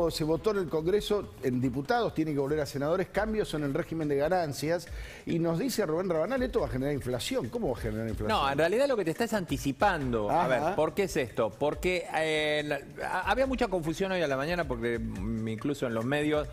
esto se votó en el Congreso, en diputados, tiene que volver a senadores, cambios en el régimen de ganancias. Y nos dice Rubén Rabanal, esto va a generar inflación. ¿Cómo va a generar inflación? No, en realidad lo que te está es anticipando. Ajá. A ver, ¿por qué es esto? Porque había mucha confusión hoy a la mañana, porque incluso en los medios,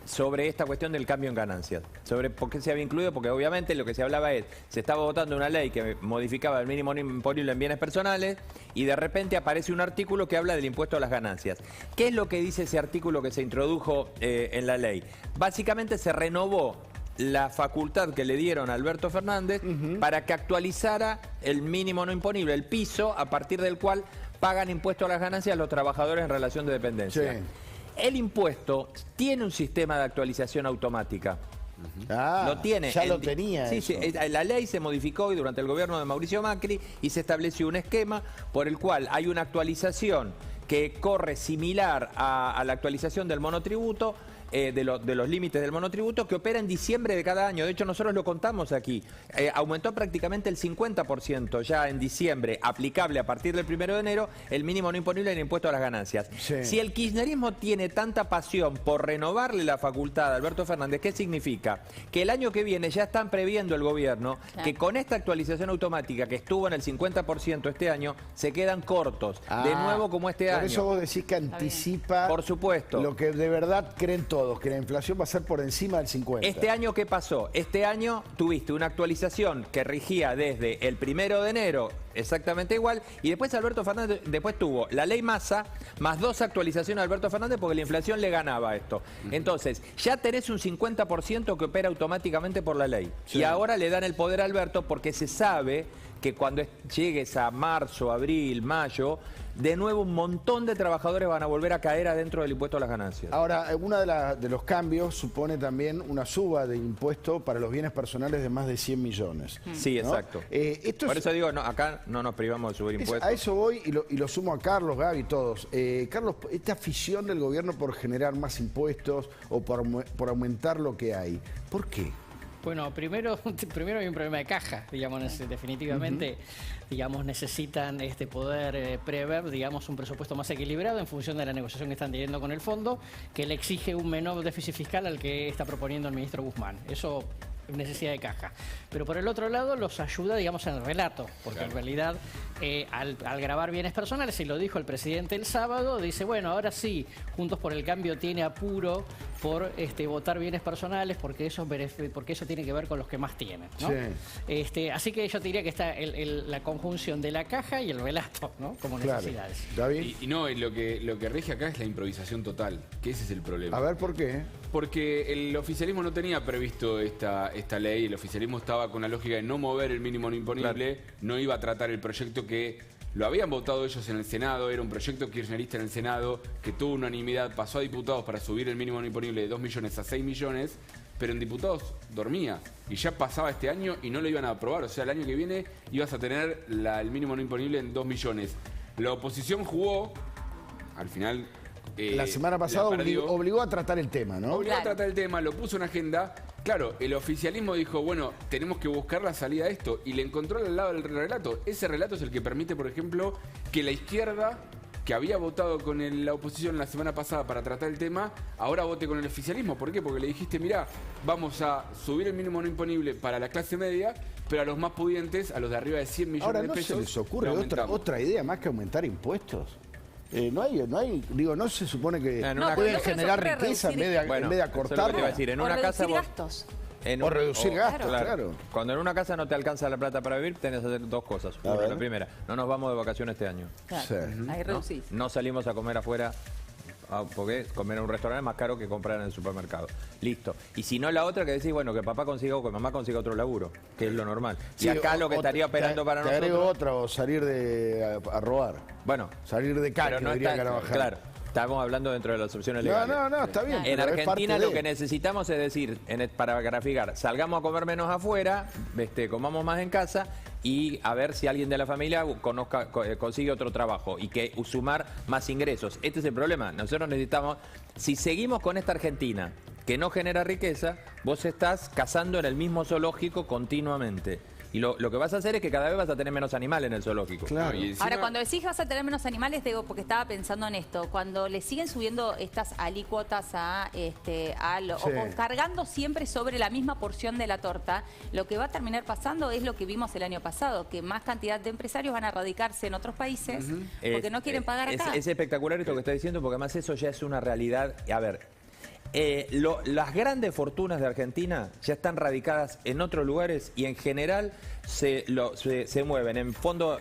sobre esta cuestión del cambio en ganancias. Sobre por qué se había incluido, porque obviamente lo que se hablaba es, se estaba votando una ley que modificaba el mínimo imponible en bienes personales y de repente aparece un artículo que habla del impuesto a las ganancias. ¿Qué es lo que dice ese artículo que se introdujo en la ley? Básicamente se renovó la facultad que le dieron a Alberto Fernández para que actualizara el mínimo no imponible, el piso a partir del cual pagan impuesto a las ganancias los trabajadores en relación de dependencia. Sí. El impuesto tiene un sistema de actualización automática. Lo tiene. Ya lo tenía. Sí, sí, la ley se modificó hoy durante el gobierno de Mauricio Macri y se estableció un esquema por el cual hay una actualización que corre similar a la actualización del monotributo, de los límites del monotributo, que opera en diciembre de cada año. De hecho, nosotros lo contamos aquí. Aumentó prácticamente el 50% ya en diciembre, aplicable a partir del 1 de enero, el mínimo no imponible en el impuesto a las ganancias. Sí. Si el kirchnerismo tiene tanta pasión por renovarle la facultad a Alberto Fernández, ¿qué significa? Que el año que viene ya están previendo el gobierno que con esta actualización automática que estuvo en el 50% este año, se quedan cortos. De nuevo como este año. Por eso vos decís que anticipa, por supuesto, lo que de verdad creen todos, que la inflación va a ser por encima del 50%. Este año, ¿qué pasó? Este año tuviste una actualización que rigía desde el 1 de enero, exactamente igual, y después Alberto Fernández tuvo la ley Massa, más 2 actualizaciones a Alberto Fernández porque la inflación le ganaba esto. Entonces, ya tenés un 50% que opera automáticamente por la ley. Sí. Y ahora le dan el poder a Alberto porque se sabe que cuando llegues a marzo, abril, mayo, de nuevo un montón de trabajadores van a volver a caer adentro del impuesto a las ganancias. Ahora, uno de los cambios supone también una suba de impuesto para los bienes personales de más de 100 millones. Sí, ¿no? Exacto. Por eso digo, acá no nos privamos de subir impuestos. A eso voy y lo sumo a Carlos, Gaby y todos. Carlos, esta afición del gobierno por generar más impuestos o por aumentar lo que hay, ¿por qué? Bueno, primero hay un problema de caja, digamos, definitivamente, digamos, necesitan poder prever, digamos, un presupuesto más equilibrado en función de la negociación que están teniendo con el fondo, que le exige un menor déficit fiscal al que está proponiendo el ministro Guzmán. Eso es necesidad de caja. Pero por el otro lado los ayuda, digamos, en el relato, porque en realidad al grabar bienes personales, y lo dijo el presidente el sábado, dice, bueno, ahora sí, Juntos por el Cambio tiene apuro por votar bienes personales porque eso tiene que ver con los que más tienen, ¿no? Sí. Así que yo te diría que está la conjunción de la caja y el relato, ¿no? Como necesidades. ¿David? Y no, lo que rige acá es la improvisación total, que ese es el problema. A ver, ¿por qué? Porque el oficialismo no tenía previsto esta ley, el oficialismo estaba con la lógica de no mover el mínimo no imponible, no iba a tratar el proyecto que lo habían votado ellos en el Senado, era un proyecto kirchnerista en el Senado, que tuvo unanimidad, pasó a diputados para subir el mínimo no imponible de 2 millones a 6 millones, pero en diputados dormía, y ya pasaba este año y no lo iban a aprobar, o sea, el año que viene ibas a tener el mínimo no imponible en 2 millones. La oposición jugó, al final... la semana pasada obligó a tratar el tema, ¿no? Obligó a tratar el tema, lo puso en agenda. Claro, el oficialismo dijo, bueno, tenemos que buscar la salida a esto. Y le encontró al lado del relato. Ese relato es el que permite, por ejemplo, que la izquierda, que había votado con la oposición la semana pasada para tratar el tema, ahora vote con el oficialismo. ¿Por qué? Porque le dijiste, mirá, vamos a subir el mínimo no imponible para la clase media, pero a los más pudientes, a los de arriba de 100 millones de pesos... ¿Ahora no se les ocurre otra idea más que aumentar impuestos? No se supone que pueden generar riqueza en vez de acortarla. Gastos. O reducir gastos, claro. Cuando en una casa no te alcanza la plata para vivir, tenés que hacer 2 cosas. La primera, no nos vamos de vacaciones este año. Claro. Sí. Ahí reducís. No salimos a comer afuera, porque comer en un restaurante es más caro que comprar en el supermercado. Listo. Y si no, la otra que decís, bueno, que papá consiga o que mamá consiga otro laburo, que es lo normal. Y acá lo que estaría operando para nosotros... Te agrego otra, o salir a robar. Bueno. Salir de caca, no diría Carabajal. Claro. Estamos hablando dentro de las opciones legales. No, está bien. En Argentina lo que necesitamos es decir, para graficar, salgamos a comer menos afuera, comamos más en casa y a ver si alguien de la familia consigue otro trabajo y que sumar más ingresos. Este es el problema. Nosotros necesitamos, si seguimos con esta Argentina que no genera riqueza, vos estás cazando en el mismo zoológico continuamente. Y lo que vas a hacer es que cada vez vas a tener menos animales en el zoológico. Claro. Y encima- Ahora, cuando decís vas a tener menos animales, digo, porque estaba pensando en esto, cuando le siguen subiendo estas alícuotas Sí. o cargando siempre sobre la misma porción de la torta, lo que va a terminar pasando es lo que vimos el año pasado, que más cantidad de empresarios van a radicarse en otros países porque no quieren pagar acá. Es espectacular esto que está diciendo, porque además eso ya es una realidad. A ver, las grandes fortunas de Argentina ya están radicadas en otros lugares y en general se mueven en fondos,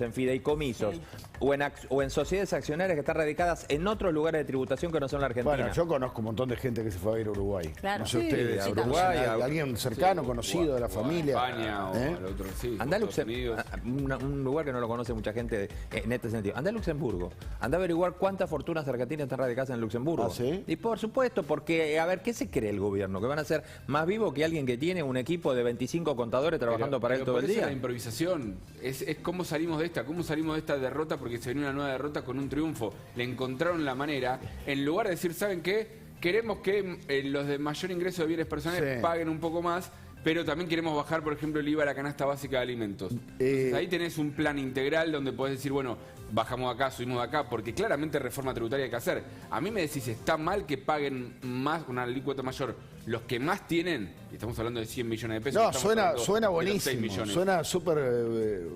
en fideicomisos o en sociedades accionarias que están radicadas en otros lugares de tributación que no son la Argentina. Bueno, yo conozco un montón de gente que se fue a ir a Uruguay. Claro. No sé Sí, ustedes, a ¿conocen Uruguay, a a- alguien cercano, Sí, conocido de la o a familia. España o ¿Eh? al otro, sí, Anda a Estados Unidos. un lugar que no lo conoce mucha gente en este sentido. Anda a Luxemburgo. Anda a averiguar cuántas fortunas argentinas están radicadas en Luxemburgo. ¿Ah, sí? Y por supuesto, porque, a ver, ¿qué se cree el gobierno? ¿Que van a ser más vivos que alguien que tiene un equipo de 25 contadores trabajando para él Pero todo el por eso día? la improvisación es cómo salimos de esta derrota, porque se viene una nueva derrota con un triunfo. Le encontraron la manera, en lugar de decir, ¿saben qué? Queremos que los de mayor ingreso de bienes personales Sí. paguen un poco más, pero también queremos bajar, por ejemplo, el IVA a la canasta básica de alimentos. Entonces, ahí tenés un plan integral donde podés decir, bueno, bajamos de acá, subimos de acá, porque claramente reforma tributaria hay que hacer. A mí me decís, está mal que paguen más, una alícuota mayor, los que más tienen, y estamos hablando de 100 millones de pesos. No, estamos suena hablando de los 6 buenísimo, millones. suena súper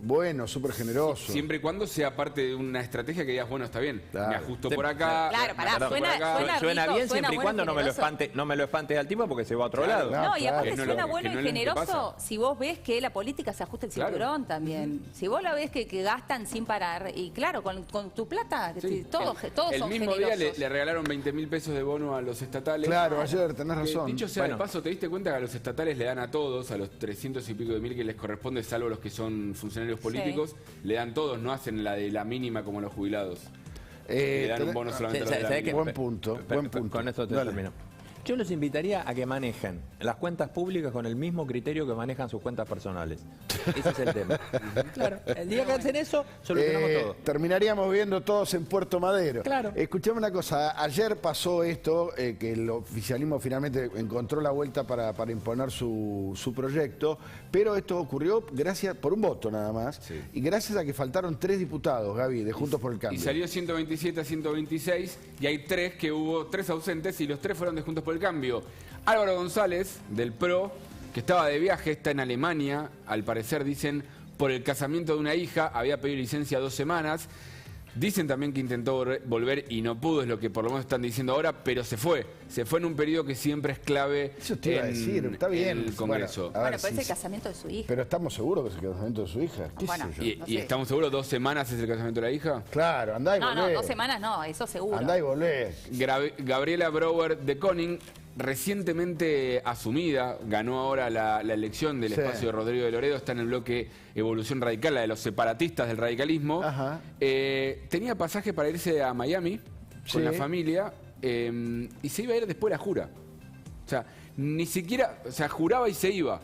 bueno, súper generoso. Siempre y cuando sea parte de una estrategia que digas, bueno, está bien, Claro. me ajusto por acá. Claro, me pará, ajusto por suena rico, bien suena siempre y bueno cuando y no me lo generoso. espantes al tipo porque se va a otro Claro, lado. No, y aparte Que no suena lo- bueno que no y es lo que generoso pasa. si vos ves que la política se ajusta el Claro. cinturón también. Si vos la ves que gastan sin parar, y claro, con tu plata, Sí. todos el son mismo día generosos. le regalaron 20.000 pesos de bono a los estatales. Claro, ayer tenés Que, razón. dicho sea Bueno. de paso, ¿te diste cuenta que a los estatales le dan a todos, a los 300 y pico de mil que les corresponde, salvo los que son funcionarios políticos, le dan todos, no hacen la de la mínima como los jubilados? Le dan un bono solamente a los de la ¿Sabés qué? mínima. Buen punto, Pero, buen punto. Con esto te Dale. termino. Yo los invitaría a que manejen las cuentas públicas con el mismo criterio que manejan sus cuentas personales. Ese es el tema. Claro, el día que hacen eso, solucionamos todo. Terminaríamos viendo todos en Puerto Madero. Claro. Escuchame una cosa, ayer pasó esto, que el oficialismo finalmente encontró la vuelta para imponer su proyecto, pero esto ocurrió por un voto nada más, Sí. y gracias a que faltaron 3 diputados, Gaby, de Juntos por el Y Cambio. salió 127 a 126 y hay 3 ausentes y los 3 fueron de Juntos por el Cambio. Álvaro González, del PRO, que estaba de viaje, está en Alemania, al parecer dicen por el casamiento de una hija, había pedido licencia 2 semanas. Dicen también que intentó volver y no pudo, es lo que por lo menos están diciendo ahora, pero se fue. Se fue en un periodo que siempre es clave Eso te iba a decir, está bien. en el Congreso. Bueno, a Bueno, ver, pero es sí, el casamiento de su hija. pero estamos seguros que es el casamiento de su hija. ¿Qué Bueno. sé yo? Y, No y sé. estamos seguros, 2 semanas es el casamiento de la hija. Claro, andá y No, volvé. 2 semanas no, eso seguro. Andá y volvé. Gabriela Brouwer de Koning, recientemente asumida, ganó ahora la elección del Sí. espacio de Rodrigo de Loredo, está en el bloque Evolución Radical, la de los separatistas del radicalismo. Ajá. Tenía pasaje para irse a Miami con Sí. la familia y se iba a ir después de la jura. O sea, ni siquiera, o sea, juraba y se iba.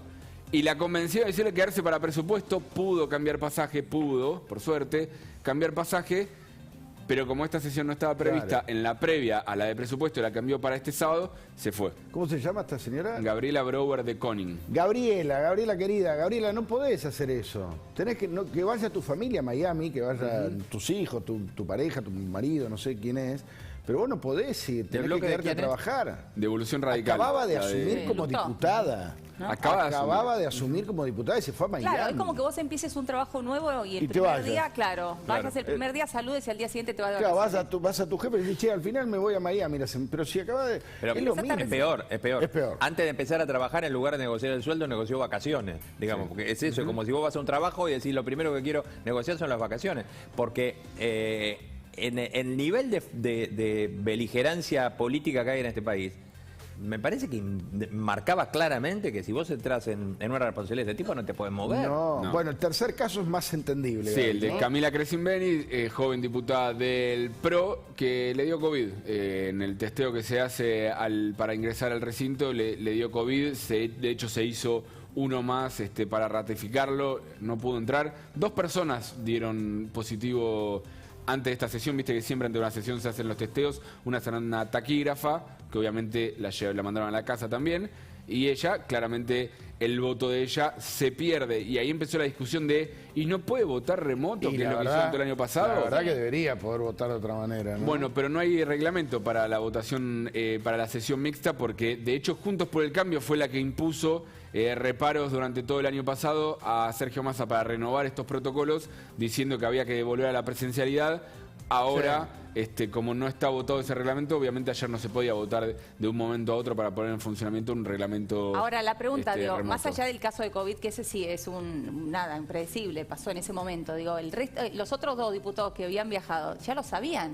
Y la convenció de decirle quedarse para presupuesto, pudo cambiar pasaje, por suerte, cambiar pasaje. Pero como esta sesión no estaba prevista Claro. en la previa a la de presupuesto, la cambió para este sábado, se fue. ¿Cómo se llama esta señora? Gabriela Brouwer de Koning. Gabriela querida, Gabriela, no podés hacer eso. Tenés que vaya tu familia a Miami, que vayan tus hijos, tu pareja, tu marido, no sé quién es. Pero vos no podés ir, tenés que bloque de quedarte a quién es? trabajar. De Evolución Radical. Acababa de La asumir como Lutó. diputada. ¿No? Acaba de asumir como diputada y se fue a Miami. Claro, es como que vos empieces un trabajo nuevo y el Y te primer vayas. día, claro, vayas el primer día, saludes y al día siguiente te vas de Claro, vacaciones. vas a tu jefe y le dices, che, al final me voy a Miami. Pero si acaba de... Pero es lo mismo. es peor. Es peor. Antes de empezar a trabajar, en lugar de negociar el sueldo, negoció vacaciones, digamos, porque es eso, es como si vos vas a un trabajo y decís, lo primero que quiero negociar son las vacaciones, porque en el nivel de beligerancia política que hay en este país, me parece que marcaba claramente que si vos entras en una responsabilidad de este tipo no te puedes mover. No. No. Bueno, el tercer caso es más entendible. Sí, Gaby, el de ¿no? Camila Crescimbeni, joven diputada del PRO, que le dio COVID. En el testeo que se hace para ingresar al recinto le dio COVID. De hecho, se hizo uno más para ratificarlo. No pudo entrar. 2 personas dieron positivo antes de esta sesión. Viste que siempre ante una sesión se hacen los testeos. Una será una taquígrafa, que obviamente la mandaron a la casa también. y ella, claramente, el voto de ella se pierde. Y ahí empezó la discusión de, ¿y no puede votar remoto, que es lo que hizo todo el año pasado? La verdad que debería poder votar de otra manera, ¿no? Bueno, pero no hay reglamento para la votación, para la sesión mixta, porque de hecho Juntos por el Cambio fue la que impuso reparos durante todo el año pasado a Sergio Massa para renovar estos protocolos, diciendo que había que volver a la presencialidad. Ahora, como no está votado ese reglamento, obviamente ayer no se podía votar de un momento a otro para poner en funcionamiento un reglamento. Ahora, la pregunta, digo, remoto. más allá del caso de COVID, que ese sí es nada, impredecible, pasó en ese momento, digo, el resto, los otros 2 diputados que habían viajado, ya lo sabían.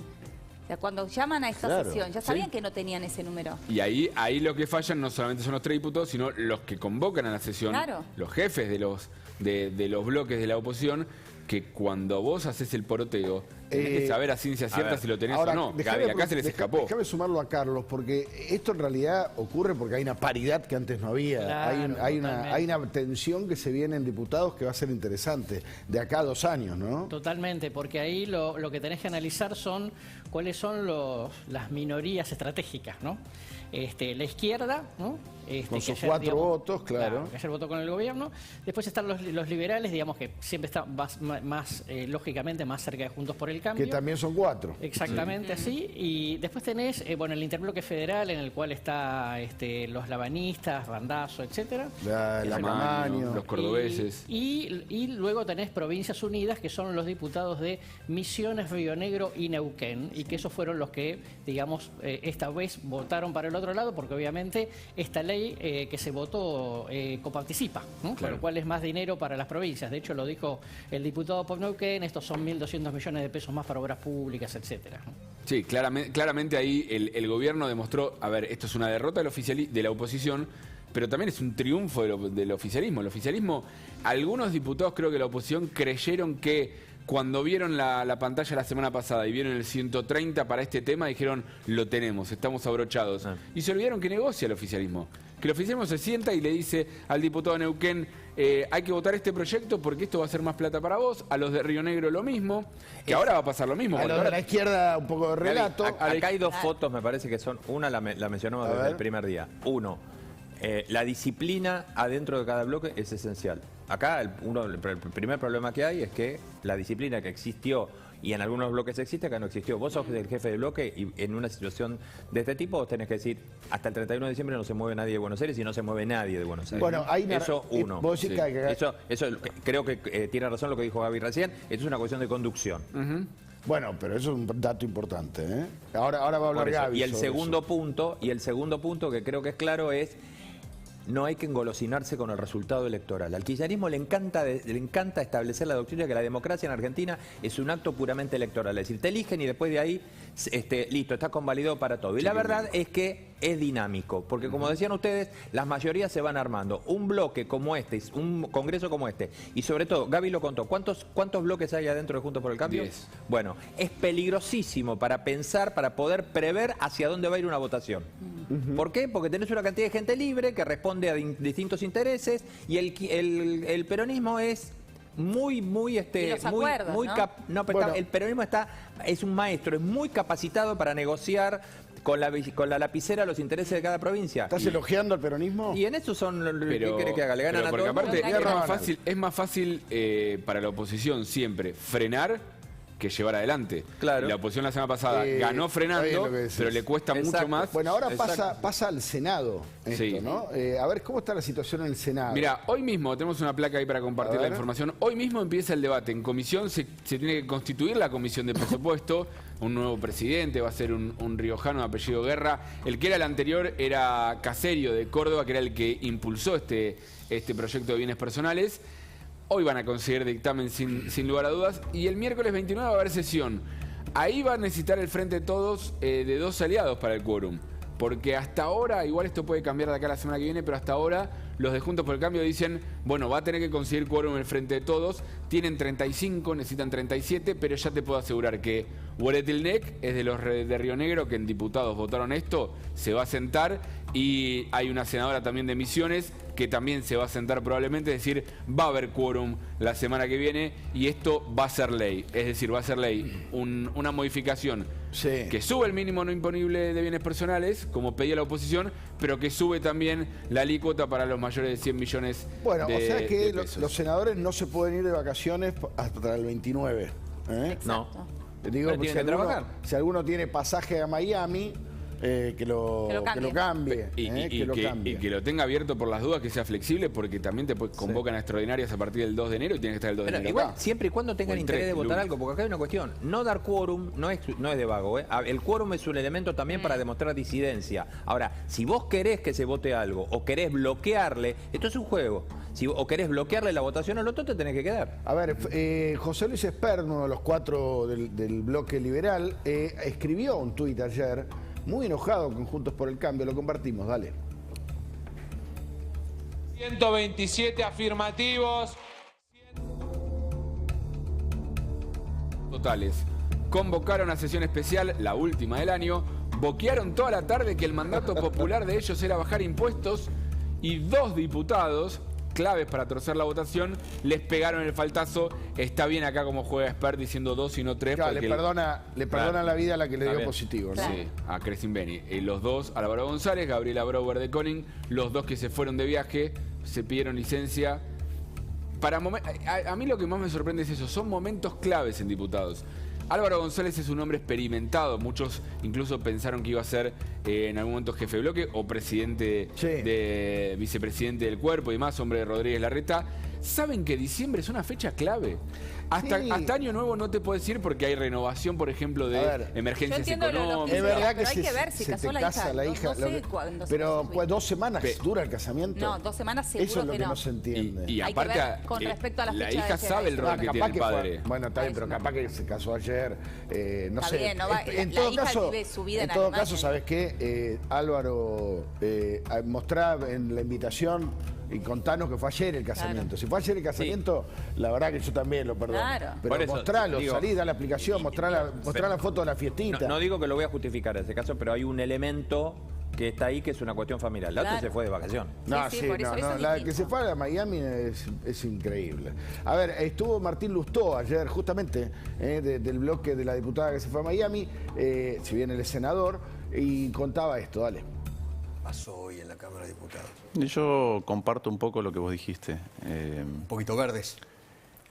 O sea, cuando llaman a esta sesión, ya sabían que no tenían ese número. Y ahí lo que fallan no solamente son los 3 diputados, sino los que convocan a la sesión, los jefes de los bloques de la oposición, que cuando vos haces el poroteo, tenés que saber a ciencia cierta si lo tenés o no. Gaby, acá se les escapó. Déjame sumarlo a Carlos, porque esto en realidad ocurre porque hay una paridad que antes no había. Claro, hay una tensión que se viene en diputados que va a ser interesante de acá a 2 años, ¿no? Totalmente, porque ahí lo que tenés que analizar son cuáles son las minorías estratégicas, ¿no? La izquierda, ¿no? Con sus 4 votos, claro. Que ayer votó con el gobierno. Después están los liberales, digamos que siempre están más lógicamente, más cerca de Juntos por el Cambio. Que también son 4. Exactamente así. Y después tenés, el interbloque federal, en el cual está los labanistas, Randazzo, etcétera. La Camaño, los cordobeses. Y luego tenés Provincias Unidas, que son los diputados de Misiones, Río Negro y Neuquén, y que esos fueron los que, digamos, esta vez votaron para el otro lado, porque obviamente esta ley que se votó coparticipa, ¿no? Con lo cual es más dinero para las provincias. De hecho, lo dijo el diputado por Neuquén, estos son 1.200 millones de pesos más para obras públicas, etcétera, ¿no? Sí, claramente ahí el gobierno demostró, a ver, esto es una derrota de la oposición, pero también es un triunfo del oficialismo. El oficialismo, algunos diputados, creo que la oposición, creyeron que cuando vieron la pantalla la semana pasada y vieron el 130 para este tema, dijeron, lo tenemos, estamos abrochados. Y se olvidaron que negocia el oficialismo. Que el oficialismo se sienta y le dice al diputado de Neuquén, hay que votar este proyecto porque esto va a ser más plata para vos. A los de Río Negro lo mismo. Que ahora va a pasar lo mismo. A los de la izquierda un poco de relato. Acá hay 2 fotos, me parece que son, una la mencionamos desde el primer día. Uno, la disciplina adentro de cada bloque es esencial. Acá el primer problema que hay es que la disciplina que existió y en algunos bloques existe, acá no existió. Vos sos el jefe de bloque y en una situación de este tipo vos tenés que decir, hasta el 31 de diciembre no se mueve nadie de Buenos Aires y no se mueve nadie de Buenos Aires. Bueno, hay eso uno. Vos decís que... Eso creo que tiene razón lo que dijo Gaby recién. Esto es una cuestión de conducción. Bueno, pero eso es un dato importante, ¿eh? Ahora va a hablar Gaby. Y el segundo punto que creo que es claro es: no hay que engolosinarse con el resultado electoral. Al kirchnerismo le encanta establecer la doctrina que la democracia en Argentina es un acto puramente electoral. Es decir, te eligen y después de ahí, listo, está convalidado para todo. Y la verdad es que es dinámico, porque como decían ustedes, las mayorías se van armando. Un bloque como este, un congreso como este, y sobre todo, Gaby lo contó, ¿cuántos bloques hay adentro de Juntos por el Cambio? 10. Bueno, es peligrosísimo para pensar, para poder prever hacia dónde va a ir una votación. ¿Por qué? Porque tenés una cantidad de gente libre que responde a distintos intereses y el peronismo es muy el peronismo es un maestro, es muy capacitado para negociar con la lapicera los intereses de cada provincia. ¿Estás elogiando al peronismo? Y en eso ¿qué querés que haga? Le ganan a todo el mundo. Aparte, es más fácil para la oposición siempre frenar que llevar adelante. Claro. La oposición la semana pasada ganó frenando, pero le cuesta mucho más. Bueno, ahora pasa al Senado esto, ¿no? A ver, ¿cómo está la situación en el Senado? Mira, hoy mismo, tenemos una placa ahí para compartir la información, hoy mismo empieza el debate. En comisión se tiene que constituir la comisión de presupuesto, un nuevo presidente, va a ser un riojano de apellido Guerra. El que era el anterior era Caserio de Córdoba, que era el que impulsó este proyecto de bienes personales. Hoy van a conseguir dictamen sin lugar a dudas. Y el miércoles 29 va a haber sesión. Ahí va a necesitar el Frente de Todos de 2 aliados para el quórum. Porque hasta ahora, igual esto puede cambiar de acá a la semana que viene, pero hasta ahora los de Juntos por el Cambio dicen, bueno, va a tener que conseguir quórum el Frente de Todos. Tienen 35, necesitan 37, pero ya te puedo asegurar que Hueretilnec es de los de Río Negro, que en diputados votaron esto, se va a sentar. Y hay una senadora también de Misiones que también se va a sentar probablemente, es decir, va a haber quórum la semana que viene y esto va a ser ley. Es decir, va a ser ley una modificación que sube el mínimo no imponible de bienes personales, como pedía la oposición, pero que sube también la alícuota para los mayores de 100 millones bueno, de o sea que pesos. los senadores no se pueden ir de vacaciones hasta el 29. No. Digo, Pero tienen que trabajar. Si alguno tiene pasaje a Miami, que lo cambie. Y que lo tenga abierto por las dudas, que sea flexible, porque también te convocan a extraordinarias a partir del 2 de enero y tienes que estar el 2 de enero Igual, acá. siempre y cuando tengan interés de votar algo, porque acá hay una cuestión. No dar quórum no es de vago. El quórum es un elemento también para demostrar disidencia. Ahora, si vos querés que se vote algo o querés bloquearle, esto es un juego. O querés bloquearle la votación al otro, te tenés que quedar. A ver, José Luis Espert, uno de los 4 del bloque liberal, escribió un tuit ayer muy enojado con Juntos por el Cambio. Lo compartimos, dale. 127 afirmativos. Totales. Convocaron a sesión especial, la última del año, boquearon toda la tarde que el mandato popular de ellos era bajar impuestos y 2 diputados, claves para torcer la votación, les pegaron el faltazo. Está bien acá como juega Espert diciendo 2 y no 3. Claro, le perdona la vida a la que le dio positivo, ¿no? Sí, a Crescin Beni. Los 2, Álvaro González, Gabriela Brouwer de Koning, los 2 que se fueron de viaje, se pidieron licencia. A mí lo que más me sorprende es eso, son momentos claves en diputados. Álvaro González es un hombre experimentado, muchos incluso pensaron que iba a ser en algún momento jefe de bloque o presidente vicepresidente del cuerpo y más, hombre de Rodríguez Larreta. Saben que diciembre es una fecha clave. Hasta Año Nuevo no te puedo decir porque hay renovación, por ejemplo, de emergencias económicas. Es verdad que hay que ver si se casó te la casa la hija. No sé cuándo se pero casó pues 2 semanas dura el casamiento. No, 2 semanas seguro Eso es lo que no. no se entiende. Y Hay que aparte, ver con respecto a la fecha de hija sabe el rol que tiene el padre. Bueno, está bien, pero capaz que se casó ayer. No sé. Bien, no va, en la todo hija caso, vive su vida en en todo Alemania. caso, ¿sabes qué? Álvaro, mostraba en la invitación y contanos que fue ayer el casamiento. Claro. Si fue ayer el casamiento, la verdad que yo también lo perdono. Claro. Pero Por eso, mostralo, digo, salí, da la aplicación, mostrá la foto de la fiestita. No digo que lo voy a justificar en ese caso, pero hay un elemento que está ahí que es una cuestión familiar. La otra se fue de vacación. No, Sí, sí, por eso es la distinto. que se fue a Miami es increíble. A ver, estuvo Martín Lustó ayer justamente del bloque de la diputada que se fue a Miami, si bien él es senador, y contaba esto, dale. Pasó hoy en la Cámara de Diputados. Yo comparto un poco lo que vos dijiste. Un poquito verdes.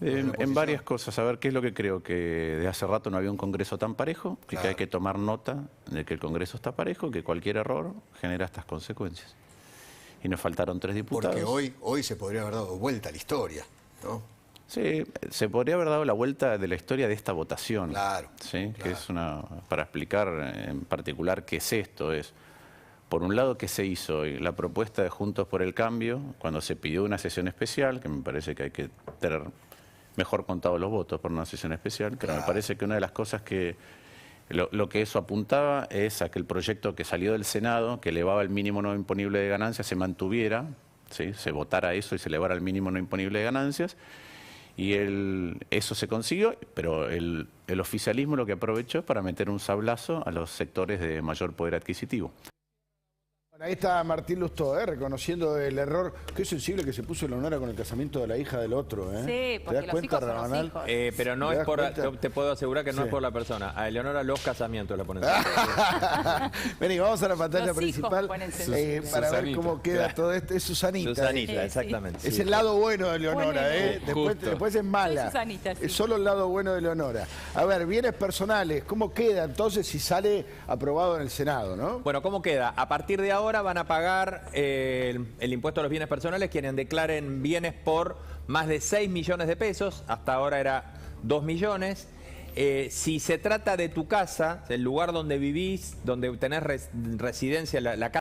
En varias cosas. A ver, ¿qué es lo que creo? Que de hace rato no había un Congreso tan parejo, y que hay que tomar nota de que el Congreso está parejo, que cualquier error genera estas consecuencias. Y nos faltaron 3 diputados. Porque hoy se podría haber dado vuelta a la historia, ¿no? Sí, se podría haber dado la vuelta de la historia de esta votación. Claro. ¿Sí? Claro. Que es para explicar en particular qué es esto, por un lado, ¿qué se hizo? La propuesta de Juntos por el Cambio, cuando se pidió una sesión especial, que me parece que hay que tener mejor contados los votos por una sesión especial, pero me parece que una de las cosas que lo que eso apuntaba es a que el proyecto que salió del Senado, que elevaba el mínimo no imponible de ganancias, se mantuviera, ¿sí? Se votara eso y se elevara el mínimo no imponible de ganancias, y eso se consiguió, pero el oficialismo lo que aprovechó es para meter un sablazo a los sectores de mayor poder adquisitivo. Ahí está Martín Lustó, reconociendo el error. Qué sensible que se puso Leonora con el casamiento de la hija del otro. Sí, porque los hijos son los hijos. Pero no es por, te puedo asegurar que no es por la persona. A Eleonora los casamientos la ponen. Vení, vamos a la pantalla Los principal hijos para ver cómo queda todo esto. Es Susanita. Susanita, exactamente. Es el lado bueno de Leonora, después es mala. Es Susanita, sí. Es solo el lado bueno de Leonora. A ver, bienes personales, ¿cómo queda entonces si sale aprobado en el Senado, no? Bueno, ¿cómo queda? A partir de ahora van a pagar el impuesto a los bienes personales quienes declaren bienes por más de 6 millones de pesos. Hasta ahora era 2 millones. Si se trata de tu casa, el lugar donde vivís, donde tenés residencia, la casa